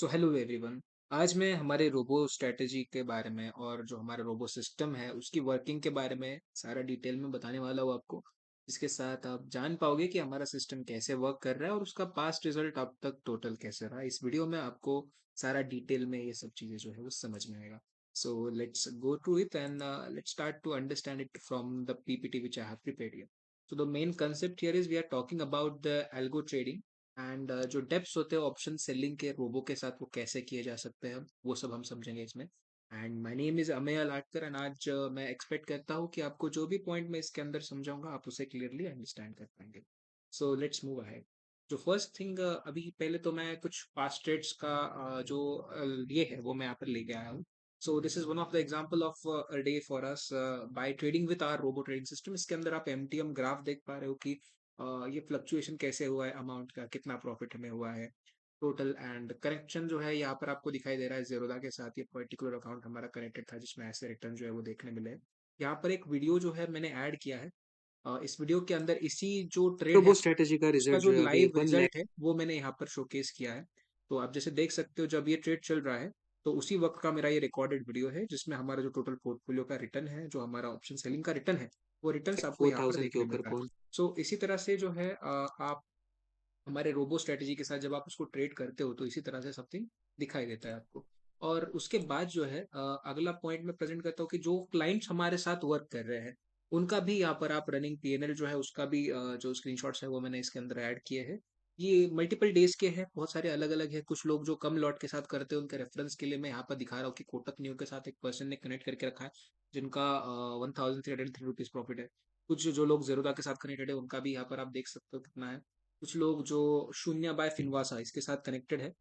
So hello everyone. आज मैं हमारे रोबो स्ट्रेटजी के बारे में और जो हमारा रोबो सिस्टम है उसकी वर्किंग के बारे में सारा डिटेल में बताने वाला हूँ आपको। इसके साथ आप जान पाओगे कि हमारा सिस्टम कैसे वर्क कर रहा है और उसका पास्ट रिजल्ट अब तक टोटल कैसे रहा। इस वीडियो में आपको सारा डिटेल में ये सब चीज़ें जो है वो समझ में आएगा। So let's go to it and let's start to understand it from the PPT which I have prepared here. So the main concept here is we are talking about the algo trading and जो डेप्स होते हैं option selling के robo के साथ वो कैसे किए जा सकते हैं वो सब हम समझेंगे इसमें। And my name is Amey Latkar and आज मैं एक्सपेक्ट करता हूँ कि आपको जो भी पॉइंट मैं इसके अंदर समझाऊंगा आप उसे क्लियरली अंडरस्टैंड कर पाएंगे। So let's move ahead. जो फर्स्ट थिंग अभी पहले तो मैं कुछ पास्ट ट्रेड्स का जो ये है वो मैं यहाँ पर लेके आया हूँ। So this is one of the example of a day for us by trading with our robo trading system. इसके अंदर आप एमटीएम ग्राफ देख पा रहे हो कि ये फ्लक्चुएशन कैसे हुआ है, अमाउंट का कितना प्रॉफिट हमें हुआ है टोटल। एंड कनेक्शन जो है यहाँ पर आपको दिखाई दे रहा है जेरोदा के साथ। ये पर्टिकुलर अकाउंट हमारा कनेक्टेड था जिसमें ऐसे रिटर्न जो है वो देखने मिले। यहाँ पर एक वीडियो जो है मैंने ऐड किया है। इस वीडियो के अंदर इसी जो ट्रेड रोबो है स्ट्रेटेजी का उसका रिजल्ट जो जो है अभी लाइव बन गया है। रिजल्ट है वो मैंने यहाँ पर शोकेस किया है। तो आप जैसे देख सकते हो जब ये ट्रेड चल रहा है तो उसी वक्त का मेरा ये रिकॉर्डेड वीडियो है जिसमें हमारा जो टोटल पोर्टफोलियो का रिटर्न है, जो हमारा ऑप्शन सेलिंग का रिटर्न है, वो रिटर्न आपको फोर यहाँ पर थाउजेंड के देखने ऊपर मिलता है। पहुंच। सो इसी तरह से जो है आप हमारे रोबो स्ट्रेटजी के साथ जब आप उसको ट्रेड करते हो तो इसी तरह से समथिंग दिखाई देता है आपको। और उसके बाद जो है अगला पॉइंट मैं प्रेजेंट करता हूँ कि जो क्लाइंट्स हमारे साथ वर्क कर रहे हैं उनका भी यहाँ पर आप रनिंग पीएनएल जो है उसका भी जो स्क्रीनशॉट्स है वो मैंने इसके अंदर ऐड किए हैं। ये मल्टीपल डेज के हैं, बहुत सारे अलग अलग है। कुछ लोग जो कम लॉट के साथ करते हैं उनके रेफरेंस के लिए मैं यहाँ पर दिखा रहा हूँ कि कोटक न्यू के साथ एक पर्सन ने कनेक्ट करके रखा है जिनका 1303 रुपीज प्रॉफिट है। कुछ जो लोग जेरोदा के साथ कनेक्टेड है उनका भी यहाँ पर आप देख सकते हो कितना है। कुछ लोग जो शून्य बाय फिनवासा इसके साथ कनेक्टेड है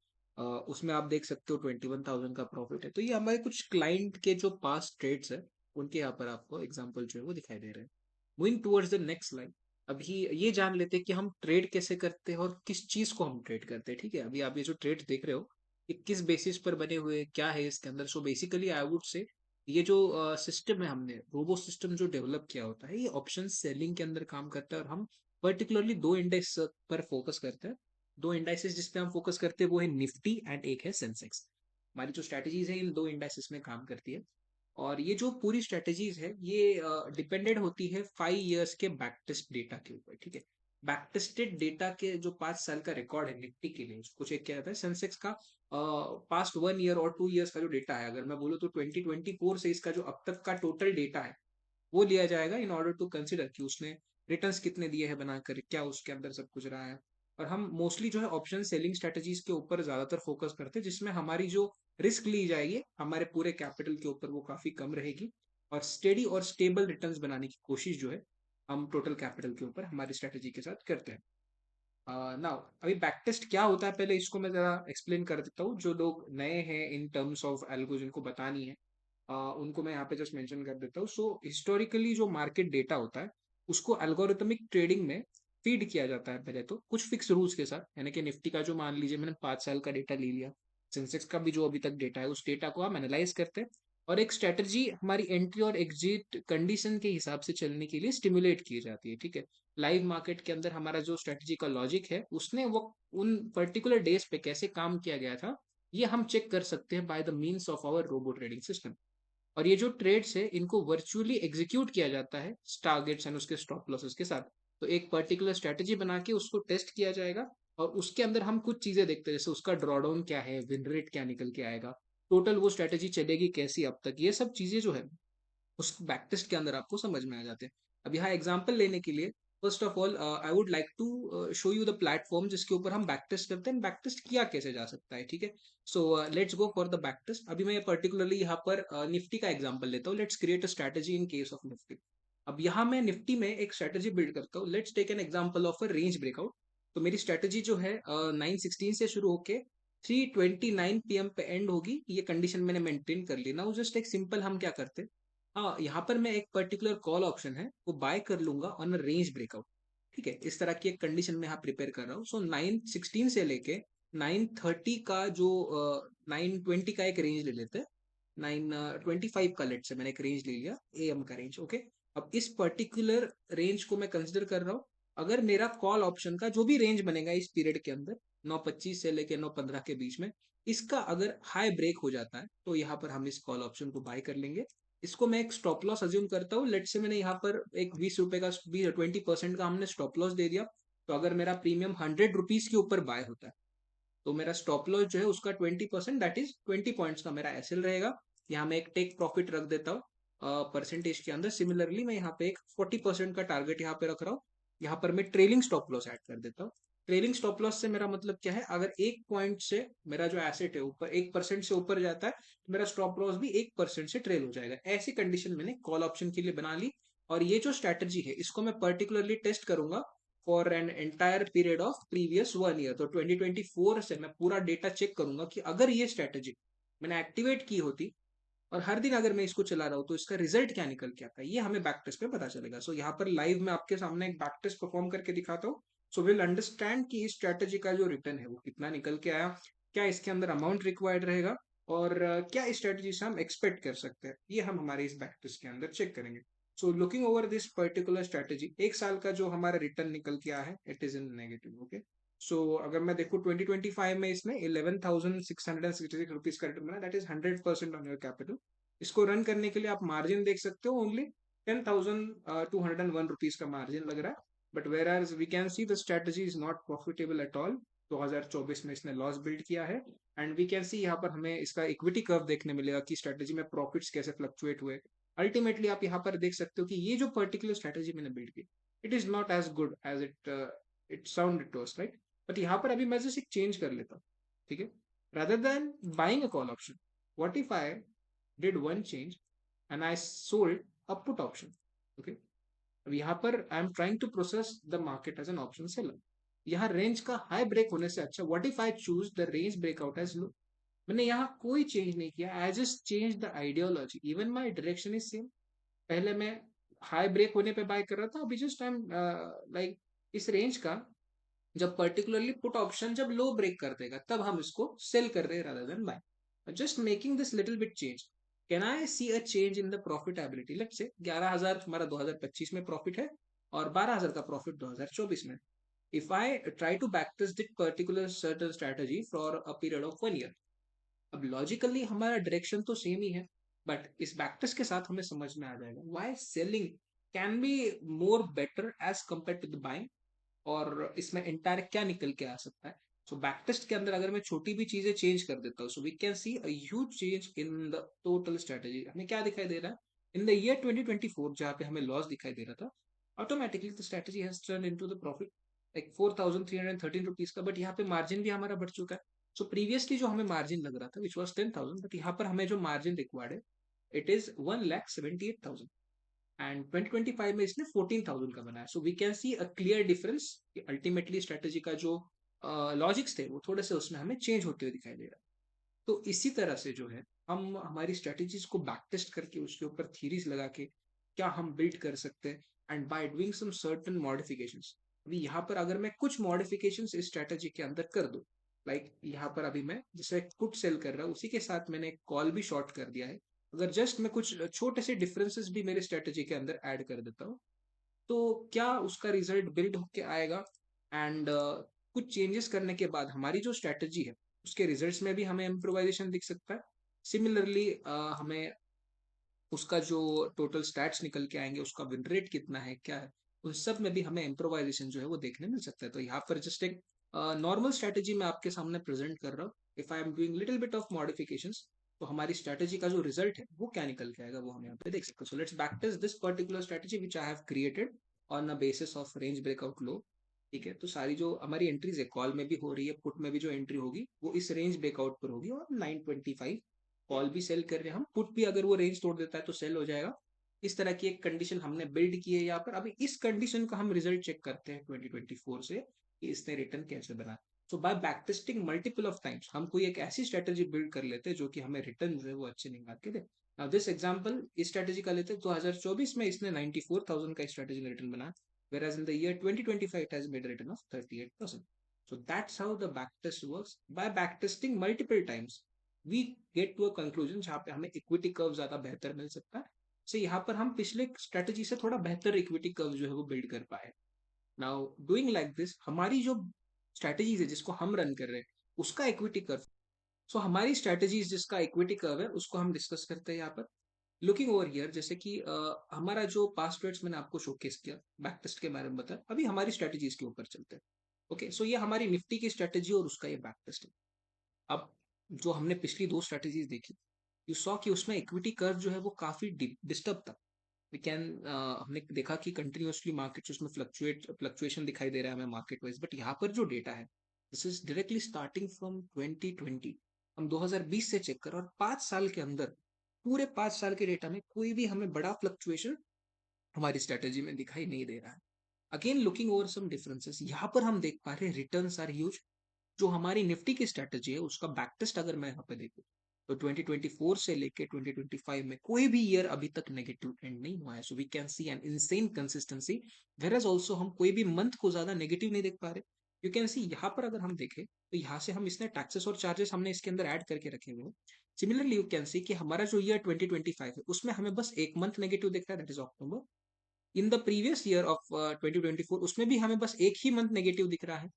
उसमें आप देख सकते हो 21,000 का प्रॉफिट है। तो ये हमारे कुछ क्लाइंट के जो पास ट्रेड्स है उनके यहाँ पर आपको एग्जांपल जो है वो दिखाई दे रहे हैं। Moving towards the next line. अभी ये जान लेते हैं कि हम ट्रेड कैसे करते हैं और किस चीज को हम ट्रेड करते हैं। ठीक है, अभी आप ये जो ट्रेड देख रहे हो ये किस बेसिस पर बने हुए हैं, क्या है इसके अंदर। So basically I would say ये जो सिस्टम है हमने रोबो सिस्टम जो डेवलप किया होता है ये ऑप्शन सेलिंग के अंदर काम करता है। और हम पर्टिकुलरली दो इंडेक्स पर फोकस करते हैं। दो इंडाइसेस जिस पे हम फोकस करते हैं वो है निफ्टी एंड एक है सेंसेक्स। हमारी जो स्ट्रेटजीज है इन दो इंडाइसेस में काम करती है। और ये जो पूरी स्ट्रेटजीज है ये डिपेंडेंट होती है 5 इयर्स के बैक टेस्ट डेटा के ऊपर। ठीक है, बैक टेस्टेड डेटा के जो 5 साल का रिकॉर्ड है निफ्टी के लिए कुछ एक क्या रहता है, सेंसेक्स का पास्ट 1 ईयर और 2 इयर्स का जो डेटा है अगर मैं बोलूँ तो 2024 से इसका जो अब तक का टोटल डेटा है वो लिया जाएगा इन ऑर्डर टू कंसिडर कि उसने रिटर्न्स कितने दिए हैं बनाकर, क्या उसके अंदर सब कुछ रहा है। और हम मोस्टली जो है ऑप्शन सेलिंग स्ट्रेटजीज के ऊपर ज्यादातर फोकस करते हैं जिसमें हमारी जो रिस्क ली जाएगी हमारे पूरे कैपिटल के ऊपर वो काफी कम रहेगी। और स्टेडी और स्टेबल रिटर्न्स बनाने की कोशिश जो है हम टोटल कैपिटल के ऊपर हमारी स्ट्रेटजी के साथ करते हैं। नाउ अभी बैक टेस्ट क्या होता है पहले इसको मैं जरा एक्सप्लेन कर देता हूँ। जो लोग नए हैं इन टर्म्स ऑफ एल्गो जिनको बतानी है उनको मैं यहाँ पे जस्ट मेंशन कर देता हूँ। सो हिस्टोरिकली जो मार्केट डेटा होता है उसको एल्गोरिथमिक ट्रेडिंग में फीड किया जाता है पहले तो कुछ फिक्स रूल्स के साथ। यानी कि निफ्टी का जो मान लीजिए मैंने 5 साल का डेटा ले लिया, सेंसेक्स का भी जो अभी तक डेटा है उस डेटा को हम एनालाइज करते हैं और एक स्ट्रेटजी हमारी एंट्री और एग्जिट कंडीशन के हिसाब से चलने के लिए स्टिमुलेट की जाती है। ठीक है, लाइव मार्केट के अंदर हमारा जो स्ट्रेटजी का लॉजिक है उसने वो उन पर्टिकुलर डेज पे कैसे काम किया गया था ये हम चेक कर सकते हैं by the means of our robo trading system. और ये जो ट्रेड्स है इनको वर्चुअली एग्जीक्यूट किया जाता है टारगेट्स एंड उसके स्टॉप लॉसेस के साथ। तो एक पर्टिकुलर स्ट्रेटजी बना के उसको टेस्ट किया जाएगा और उसके अंदर हम कुछ चीजें देखते हैं जैसे उसका ड्रॉडाउन क्या है, विन रेट क्या निकल के आएगा, टोटल वो स्ट्रेटजी चलेगी कैसी अब तक, ये सब चीजें जो है उस बैक टेस्ट के अंदर आपको समझ में आ जाते हैं। अब यहाँ एग्जाम्पल लेने के लिए first of all I would like to show you the platform जिसके ऊपर हम बैक टेस्ट करते हैं, बैक टेस्ट किया कैसे जा सकता है। ठीक है, so let's go for the back test. अभी मैं पर्टिकुलरली यहाँ पर निफ्टी का एग्जाम्पल लेता हूँ। Let's create a strategy in case of Nifty. अब यहाँ मैं निफ्टी में एक स्ट्रेटेजी बिल्ड करता हूँ। Let's take an example of a range breakout. तो मेरी स्ट्रेटेजी जो है 916 से शुरू होके 3:29 PM पे एंड होगी, ये कंडीशन मैंने मेंटेन कर ली ना। जस्ट एक सिंपल हम क्या करते हैं, हाँ यहाँ पर मैं एक पर्टिकुलर कॉल ऑप्शन है वो बाय कर लूंगा ऑन रेंज ब्रेकआउट। ठीक है, इस तरह की एक कंडीशन में यहाँ प्रिपेयर कर रहा हूँ। सो 916 से लेके 930 का जो 920 का एक रेंज ले लेते हैं। 925 का लेट से मैंने एक रेंज ले लिया, एएम का रेंज। ओके, अब इस पर्टिकुलर रेंज को मैं कंसिडर कर रहा हूँ। अगर मेरा कॉल ऑप्शन का जो भी रेंज बनेगा इस पीरियड के अंदर 9:25 से लेके 9:15 के बीच में, इसका अगर हाई ब्रेक हो जाता है तो यहाँ पर हम इस कॉल ऑप्शन को बाय कर लेंगे। इसको मैं एक स्टॉप लॉस अज्यूम करता हूँ। लेट्स से मैंने यहाँ पर एक 20 रुपए का 20% का हमने स्टॉप लॉस दे दिया। तो अगर मेरा प्रीमियम 100 रुपीज के ऊपर बाय होता है तो मेरा स्टॉप लॉस जो है उसका 20%, दैट इज 20 पॉइंट्स का मेरा एसएल रहेगा। यहाँ मैं एक टेक प्रॉफिट रख देता हूँ परसेंटेज के अंदर। सिमिलरली मैं यहाँ पे एक 40% का टारगेट यहाँ पे रख रहा हूँ। यहाँ पर मैं ट्रेलिंग स्टॉप लॉस ऐड कर देता हूँ। ट्रेलिंग स्टॉप लॉस से मेरा मतलब क्या है, अगर 1 पॉइंट से मेरा जो एसेट है ऊपर 1% से ऊपर जाता है तो मेरा स्टॉप लॉस भी 1% से ट्रेल हो जाएगा। ऐसी कंडीशन मैंने कॉल ऑप्शन के लिए बना ली। और ये जो स्ट्रैटेजी है इसको मैं पर्टिकुलरली टेस्ट करूंगा for an entire period of previous 1 year. तो 2024 से मैं पूरा डेटा चेक करूंगा कि अगर ये स्ट्रैटेजी मैंने एक्टिवेट की होती और हर दिन अगर मैं इसको चला रहा हूँ तो इसका रिजल्ट क्या निकल के आता है, ये हमें बैक टेस्ट पे पता चलेगा। सो यहाँ पर लाइव मैं आपके सामने एक बैक टेस्ट परफॉर्म करके दिखाता हूँ। सो विल अंडरस्टैंड कि इस स्ट्रैटेजी का जो रिटर्न है वो कितना निकल के आया, क्या इसके अंदर अमाउंट रिक्वायर्ड रहेगा, और क्या इस स्ट्रैटेजी से हम एक्सपेक्ट कर सकते हैं, ये हम हमारे इस बैक टेस्ट के अंदर चेक करेंगे। So looking over this particular strategy, 1 साल का जो हमारा रिटर्न निकल के आया है it is in negative. Okay, so अगर मैं देखूँ 2025 में इसने 11,666 रुपीज का रिटर्न बना, that is 100% on your capital. इसको रन करने के लिए आप मार्जिन देख सकते हो, ओनली 10,201 रुपीज का मार्जिन लग रहा है। But whereas we can see the strategy is not profitable at all. 2024 में इसने लॉस बिल्ड किया है। एंड वी कैन सी यहाँ पर हमें इसका इक्विटी कर्व देखने मिलेगा कि स्ट्रेटजी में प्रॉफिट्स कैसे फ्लक्चुएट हुए। अल्टीमेटली आप यहाँ पर देख सकते हो कि ये जो पर्टिकुलर स्ट्रेटजी मैंने बिल्ड की, it is not as good as it sound to us, right. But यहाँ पर अभी मैं जस्ट एक चेंज कर लेता हूँ, ठीक है। rather than buying a call option, what if I did one change and I sold a put option? Okay, अब यहाँ पर I am trying to process the market as an option seller. यहाँ range का high break होने से अच्छा, what if I choose the range breakout as low. मैंने यहाँ कोई चेंज नहीं किया, I just change the ideology, even my direction is same. पहले मैं हाई ब्रेक होने पे बाय कर रहा था, अभी जस्ट आई एम लाइक इस रेंज का जब पर्टिकुलरली पुट ऑप्शन जब लो ब्रेक कर देगा तब हम इसको सेल कर रहे हैं rather than buy. Just making this little bit change. Can I see a change in the profitability? Let's say 11,000 हमारा 2025 में प्रॉफिट है और 12,000 का प्रॉफिट 2024 में। If I try to back test this particular certain strategy for a period of 1 year, अब logically हमारा direction तो same ही है, बट इस बैक टेस्ट के साथ हमें समझ में आ जाएगा why selling can be more better as compare to the buying, और इसमें इंटायर क्या निकल के आ सकता है। सो बैक टेस्ट के अंदर अगर मैं छोटी भी चीजें चेंज कर देता हूँ, so we can see a huge change in the total strategy. हमें क्या दिखाई दे रहा है इन द ईयर 2024, जहाँ पे हमें लॉस दिखाई दे रहा था, automatically the strategy has turn into the profit like 4,313 rupees का। बट यहाँ पे मार्जिन भी हमारा बढ़ चुका है। सो प्रीवियसली जो हमें मार्जिन लग रहा था विच वॉज 10,000, बट यहाँ पर हमें जो मार्जिन रिक्वायर्ड है इट इज 1,78,000 एंड 2025 में इसने 14,000 का बनाया। So we can see a clear difference कि अल्टीमेटली स्ट्रेटेजी का जो लॉजिक्स थे वो थोड़े से उसमें हमें चेंज होते हुए दिखाई दे रहा है। तो इसी तरह से जो है हम हमारी स्ट्रेटेजीज को बैक टेस्ट करके उसके ऊपर थीरीज लगा के क्या हम बिल्ड कर सकते हैं, and by doing some certain modifications. अभी यहाँ पर अगर मैं कुछ मॉडिफिकेशंस इस स्ट्रेटेजी के अंदर कर दूं, लाइक यहाँ पर अभी मैं जैसे पुट सेल कर रहा हूँ उसी के साथ मैंने कॉल भी शॉर्ट कर दिया है। अगर जस्ट मैं कुछ छोटे से डिफरेंसेस भी मेरे स्ट्रेटेजी के अंदर ऐड कर देता हूँ तो क्या उसका रिजल्ट बिल्ड होके आएगा। एंड कुछ चेंजेस करने के बाद हमारी जो स्ट्रेटेजी है उसके रिजल्ट्स में भी हमें इम्प्रोवाइजेशन दिख सकता है। सिमिलरली हमें उसका जो टोटल स्टैट्स निकल के आएंगे, उसका विन रेट कितना है, क्या है, उन सब में भी हमें इम्प्रोवाइजेशन जो है वो देखने मिल सकता है। तो यहाँ पर जस्ट एक नॉर्मल स्ट्रेटेजी मैं आपके सामने प्रेजेंट कर रहा हूँ। If I am doing little bit of modifications तो हमारी स्ट्रेटेजी का जो रिजल्ट है वो क्या निकल के आएगा वो हम यहाँ पे देख सकते हैं। So let's back test this particular strategy which I have created on a basis of range breakout लो। ठीक है, तो सारी जो हमारी एंट्रीज है कॉल में भी हो रही है, पुट में भी जो एंट्री होगी वो इस रेंज ब्रेकआउट पर होगी, और 925 कॉल भी सेल कर रहे हैं हम, पुट भी अगर वो रेंज तोड़ देता है तो सेल हो जाएगा। इस तरह की एक कंडीशन हमने बिल्ड की है यहाँ पर। अभी इस कंडीशन का हम रिजल्ट चेक करते हैं 2024 से कि इसने रिटर्न कैसे बना। So by back testing multiple of times हम कोई एक ऐसी स्ट्रेटेजी बिल्ड कर लेते हैं जो कि हमें रिटर्न जो है वो अच्छे निकाल के दे। नाउ दिस एग्जांपल इस स्ट्रेटेजी का लेते हैं, 2024 में इसने 94,000 का स्ट्रेटेजी रिटर्न बना, whereas in the year 2025 it has made a return of 38%. So that's how the backtest works. By backtesting multiple times, we get to a conclusion जहाँ पे हमें इक्विटी कर्व ज्यादा बेहतर मिल सकता है। so यहाँ पर हम पिछले स्ट्रेटेजी से थोड़ा बेहतर इक्विटी कर्व जो है वो बिल्ड कर पाए। नाउ डूइंग लाइक दिस हमारी जो स्ट्रैटेजीज है जिसको हम रन कर रहे हैं, उसका इक्विटी कर्व। सो हमारी स्ट्रैटेजीज जिसका इक्विटी कर्व है उसको हम डिस्कस करते हैं यहाँ पर। लुकिंग ओवर हियर, जैसे कि हमारा जो पास्ट ट्रेड्स मैंने आपको शोकेस किया, बैक टेस्ट के बारे में बताया, अभी हमारी स्ट्रैटेजीज के ऊपर चलते हैं। ओके, सो ये हमारी निफ्टी की स्ट्रैटेजी और उसका ये बैक टेस्ट है। अब जो हमने पिछली दो स्ट्रैटेजीज देखी, यू सॉ कि उसमें इक्विटी कर्व जो है वो काफी डिस्टर्ब था। वी कैन हमने देखा कि कंटिन्यूअसली मार्केट उसमें फ्लक्चुएशन दिखाई दे रहा है हमें मार्केट वाइज, बट यहाँ पर जो डेटा है this is directly starting from 2020। हम 2020 से चेक कर, और 5 साल के अंदर, पूरे 5 साल के डेटा में कोई भी हमें बड़ा फ्लक्चुएशन हमारी स्ट्रेटेजी में दिखाई नहीं दे रहा है। Again looking over some differences, यहाँ पर हम देख पा रहे हैं रिटर्न्स आर ह्यूज। जो हमारी निफ्टी की स्ट्रेटेजी है उसका बैक टेस्ट अगर मैं यहाँ पे देखूँ, तो 2024 से लेके 2025 में कोई भी ईयर अभी तक नेगेटिव एंड नहीं हुआ है। So we can see an insane consistency. Whereas also हम कोई भी मंथ को ज्यादा नेगेटिव नहीं देख पा रहे। यू कैन सी यहाँ पर अगर हम देखें तो यहाँ से हम इसने टैक्सेस और चार्जेस हमने इसके अंदर ऐड करके रखे हुए हैं। सिमिलरली यू कैन सी कि हमारा जो ईयर 2025 है उसमें हमें बस एक मंथ नेगेटिव दिख रहा है, that is October. In the previous year of 2024 उसमें भी हमें बस एक ही मंथ नेगेटिव दिख रहा है।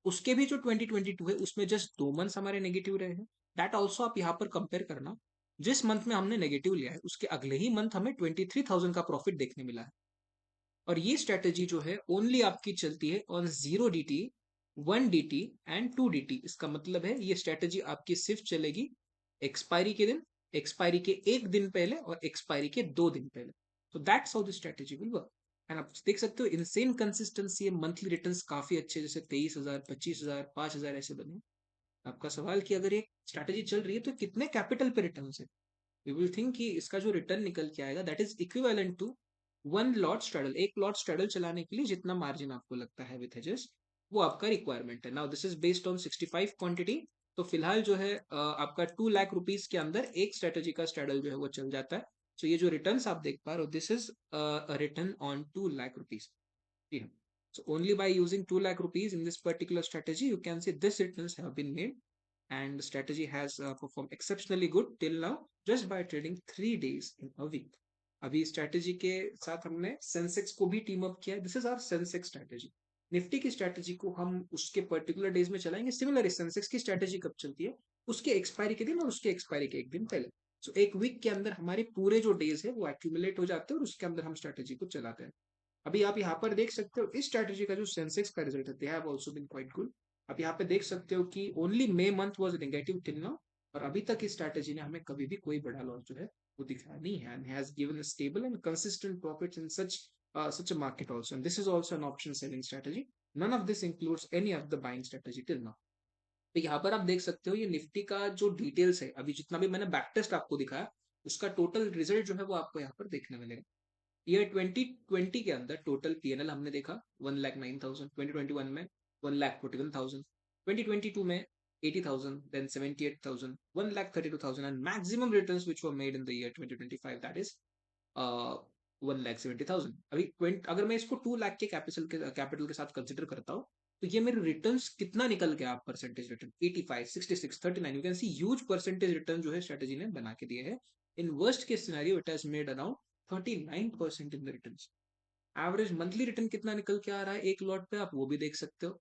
उसके भी जो 2022 है उसमें जस्ट 2 मंथ्स हमारे नेगेटिव रहे हैं। दैट ऑल्सो आप यहाँ पर कंपेयर करना, जिस मंथ में हमने नेगेटिव लिया है उसके अगले ही मंथ हमें 23,000 का प्रॉफिट देखने मिला है। और ये स्ट्रेटेजी जो है ओनली आपकी चलती है on 0 DT, 1 DT and 2 DT। इसका मतलब है ये स्ट्रेटेजी आपकी सिर्फ चलेगी एक्सपायरी के दिन, एक्सपायरी के एक दिन पहले और एक्सपायरी के 2 दिन पहले। तो that's how the strategy will work. And आप देख सकते हो इनसेन कंसिस्टेंसी है, मंथली रिटर्न्स काफी अच्छे, जैसे 23,000, 25,000, 5,000 ऐसे बने। आपका सवाल कि अगर ये स्ट्रेटेजी चल रही है तो कितने कैपिटल पे रिटर्न है, वी विल थिंक कि इसका जो रिटर्न निकल के आएगा that is equivalent to 1 lot straddle. एक लॉट स्ट्रैडल चलाने के लिए जितना मार्जिन आपको लगता है विथ हेजेस, वो आपका रिक्वायरमेंट है। Now this is based on 65 quantity. तो फिलहाल जो है आपका 2 लाख रुपीज के अंदर एक स्ट्रेटेजी का स्ट्रैडल जो है वो चल जाता है। तो ये जो रिटर्न आप देख पा रहे हो this is return on 2 lakh rupees. So only by using 2 lakh rupees in this particular strategy, you can see this returns have been made, and the strategy has performed exceptionally good till now just by trading 3 days in a week. अभी strategy के साथ हमने Sensex को भी team up किया है। This is our Sensex strategy. Nifty की strategy को हम उसके पर्टिकुलर डेज में चलाएंगे। सिमिलर सेंसेक्स की स्ट्रैटेजी कब चलती है, उसके एक्सपायरी के दिन और उसके एक्सपायरी के एक दिन पहले। सो एक वीक के अंदर हमारे पूरे जो डेज है वो एक्यूमुलेट हो जाते हैं और उसके अंदर हम स्ट्रैटेजी को चलाते हैं। अभी आप यहाँ पर देख सकते हो इस स्ट्रैटेजी का जो सेंसेक्स का रिजल्ट है, they have also been quite good. आप यहाँ पे देख सकते हो कि only May month was negative till now, और अभी तक इस स्ट्रैटेजी ने हमें कभी भी कोई बड़ा लॉस जो है वो दिखाया नहीं है, and has given a stable and consistent profits in such a market also, and this is also an option selling strategy. None of this includes any of the buying strategy till now. तो यहाँ पर आप देख सकते हो ये Nifty का जो डिटेल्स है, अभी जितना भी मैंने बैक टेस्ट आपको दिखाया उसका टोटल रिजल्ट जो है वो आपको यहाँ पर देखने मिलेगा। ईयर 2020 के अंदर टोटल पीएनएल हमने देखा 1,09,000, 2021 में 1,41,000, 2022 में 80,000, then 78,000, 1,32,000, and maximum returns which were made in the year 2025, that is 1,70,000। अभी 20 अगर मैं इसको 2 लाख के कैपिटल के साथ कंसिडर करता हूँ तो ये मेरे रिटर्न्स कितना निकल गया, आप percentage return 85, 66, 39, you can see huge percentage return जो है स्ट्रेटेजी ने बना के दिए है। In worst case scenario it has made around 39% in the returns. Average monthly return कितना निकल के आ रहा है एक लॉट पे, आप वो भी देख सकते हो।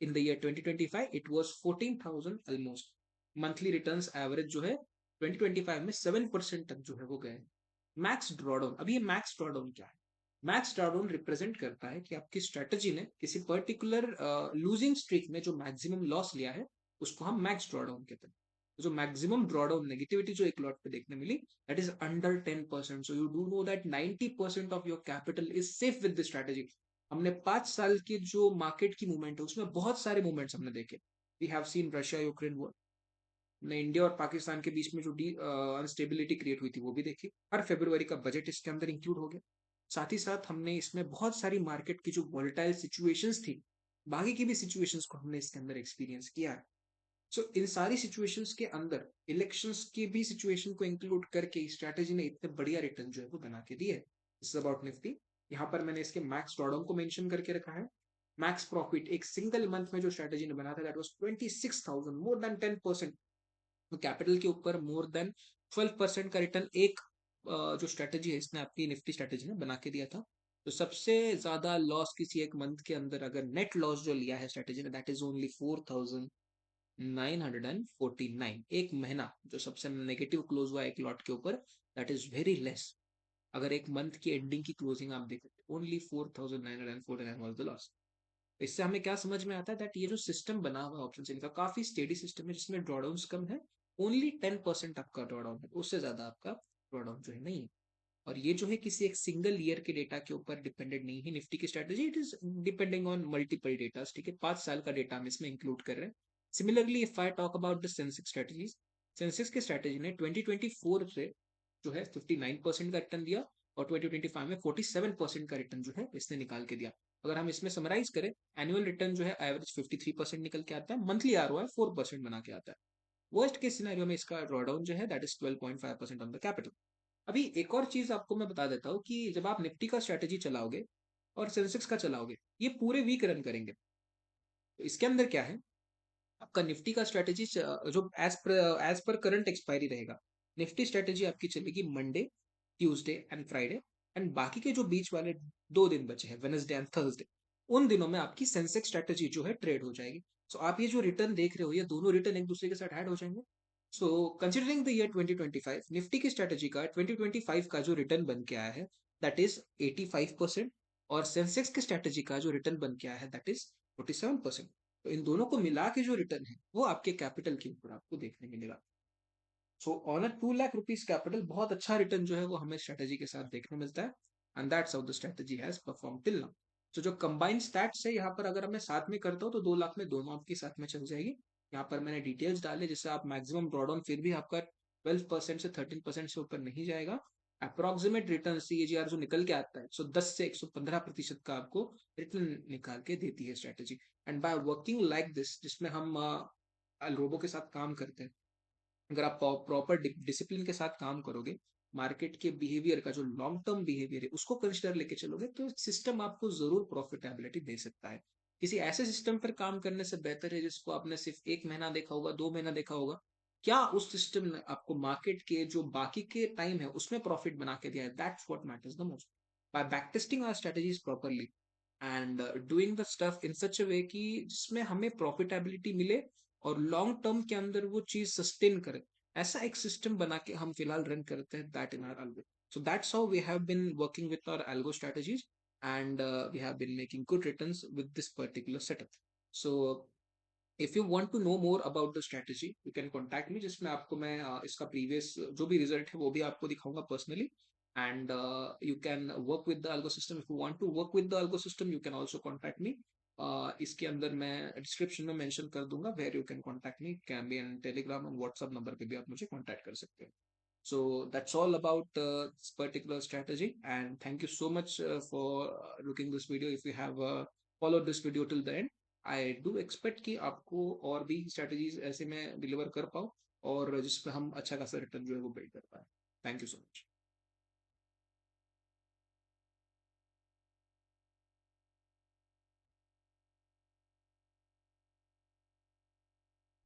In the year 2025 it was 14,000 almost. Monthly returns average जो है 2025 में 7% तक जो है वो गए। मैक्स ड्रॉडाउन, अभी ये मैक्स ड्रॉडाउन क्या है? मैक्स ड्रॉडाउन रिप्रेजेंट करता है कि आपकी स्ट्रेटेजी ने किसी पर्टिकुलर लूजिंग स्ट्रीक में जो मैक्सिमम लॉस लिया है उसको हम मैक्स ड्रॉडाउन कहते हैं। तो जो मैक्सिमम ड्रॉडाउन नेगेटिविटी जो एक लॉट पे देखने मिली that is under 10%। So you do know that 90% of your capital is safe with the strategy. हमने 5 साल की जो मार्केट की मूवमेंट है उसमें बहुत सारे मूवमेंट्स हमने देखे। We have seen Russia Ukraine war, ने इंडिया और पाकिस्तान के बीच में जो अनस्टेबिलिटी क्रिएट हुई थी वो भी देखी। हर फरवरी का बजट इसके अंदर इंक्लूड हो गया। साथ ही साथ हमने इसमें बहुत सारी मार्केट की जो वॉलेटाइल सिचुएशंस थी, बाकी की भी सिचुएशंस को हमने इसके अंदर एक्सपीरियंस किया है। सो इन सारी सिचुएशंस के अंदर इलेक्शंस की भी सिचुएशन को इंक्लूड करके स्ट्रैटेजी ने इतने बढ़िया रिटर्न जो है वो बना के दिए है। This is about Nifty. यहाँ पर मैंने इसके मैक्स ड्रॉडाउन को मेंशन करके रखा है। मैक्स प्रॉफिट एक सिंगल मंथ में जो स्ट्रैटेजी ने बना था दैट वाज 26,000, मोर देन 10%। तो कैपिटल के ऊपर मोर देन 12% का रिटर्न एक जो स्ट्रेटेजी है इसने आपकी निफ्टी स्ट्रेटेजी ने बना के दिया था। तो सबसे ज्यादा लॉस किसी एक मंथ के अंदर अगर नेट लॉस जो लिया है स्ट्रेटेजी ने, दैट इज ओनली 4949, एक महीना जो सबसे नेगेटिव क्लोज हुआ एक लॉट के ऊपर, दैट इज वेरी लेस। अगर एक मंथ की एंडिंग की क्लोजिंग आप देखें, ओनली 4949 वॉज द लॉस। इससे हमें क्या समझ में आता है दैट ये जो सिस्टम बना हुआ है ऑप्शन सेलिंग का, काफी स्टेडी सिस्टम है जिसमें ड्रॉडाउन कम है। ओनली 10% आपका ड्रॉडाउन है, उससे ज्यादा आपका ड्रॉडाउन जो है नहीं है। और ये जो है किसी एक सिंगल ईयर के डेटा के ऊपर डिपेंडेंट नहीं है निफ्टी की strategy, it is depending on multiple data. ठीक है, 5 साल का डेटा हम इसमें इंक्लूड कर रहे हैं। Similarly if I talk about the Sensex strategies, Sensex की स्ट्रेटेजी ने 2024 से जो है 59% का रिटर्न दिया, और 2025 में 47% का रिटर्न जो है इसने निकाल के दिया। अगर हम इसमें समराइज करें, एनुअल रिटर्न जो है एवरेज 53% निकल के आता है, मंथली आरओआई 4% बना के आता है। वर्स्ट केस सिनेरियो में इसका ड्रॉडाउन जो है that is 12.5% on the capital. अभी एक और चीज आपको मैं बता देता हूँ कि जब आप निफ्टी का स्ट्रेटेजी चलाओगे और सेंसेक्स का चलाओगे, ये पूरे वीक रन करेंगे। तो इसके अंदर क्या है, आपका निफ्टी का स्ट्रेटेजी जो एज पर करंट एक्सपायरी रहेगा, निफ्टी स्ट्रेटेजी आपकी चलेगी Monday, Tuesday and Friday, and बाकी के जो बीच वाले 2 दिन बचे हैं, वेनसडे एंड थर्सडे, उन दिनों में आपकी सेंसेक्स स्ट्रेटेजी जो है ट्रेड हो जाएगी। सो आप ये जो रिटर्न देख रहे हो, ये दोनों रिटर्न एक दूसरे के साथ ऐड हो जाएंगे। So considering the year 2025, Nifty की स्ट्रेटेजी का 2025 का जो रिटर्न बन के आया है दैट इज 85%, और सेंसेक्स की स्ट्रेटेजी का जो रिटर्न बन के आया है दैट इज 47%। तो इन दोनों को मिला के जो रिटर्न है वो आपके कैपिटल के ऊपर आपको देखने मिलेगा। So on a 2 lakh rupees capital बहुत अच्छा रिटर्न जो है वो हमें स्ट्रेटेजी के साथ देखने मिलता है। And that's how the strategy has perform till now. तो जो कंबाइंड स्टैट्स है यहाँ पर अगर मैं साथ में करता हूँ तो 2 लाख में दोनों आपकी साथ में चल जाएगी। यहाँ पर मैंने डिटेल्स डाले जिससे आप मैक्सिमम ड्रॉडाउन फिर भी आपका 12% से 13% से ऊपर नहीं जाएगा। अप्रोक्सीमेट रिटर्न सीएजीआर जो निकल के आता है, सो 10 से 115% का आपको रिटर्न निकाल के देती है strategy. And by working like this, जिसमें हम लोगों के साथ काम करते हैं, अगर आप प्रॉपर डिसिप्लिन के साथ काम करोगे, मार्केट के बिहेवियर का जो लॉन्ग टर्म बिहेवियर है उसको कंसिडर लेके चलोगे, तो सिस्टम आपको जरूर प्रॉफिटेबिलिटी दे सकता है। किसी ऐसे सिस्टम पर काम करने से बेहतर है जिसको आपने सिर्फ 1 महीना देखा होगा, 2 महीना देखा होगा, क्या उस सिस्टम ने आपको मार्केट के जो बाकी के टाइम है उसमें प्रॉफिट बना के दिया है, that's what matters the most. By back testing our strategies properly and doing the stuff in such a way कि जिसमें हमें प्रॉफिटेबिलिटी मिले और लॉन्ग टर्म के अंदर वो चीज सस्टेन करे, ऐसा एक सिस्टम बना के हम फिलहाल रन करते हैं that in our algo. So that's how we have been working with our algo strategies, and we have been making good returns with this particular setup. So if you want to know more about the strategy you can contact me, जिसमें आपको मैं इसका previous जो भी result है वो भी आपको दिखाऊंगा personally. And you can work with the algo system, if you want to work with the algo system you can also contact me. इसके अंदर मैं डिस्क्रिप्शन में मेंशन कर दूंगा where you can contact me, can be an Telegram और WhatsApp number पे भी आप मुझे कॉन्टैक्ट कर सकते हैं। So that's all about this particular strategy, and thank you so much for looking this video. If you have followed this video till the end, I do expect कि आपको और भी strategies ऐसे में डिलीवर कर पाऊँ और जिस पे हम अच्छा खासा रिटर्न जो है वो बिल्ड कर पाए। Thank you so much.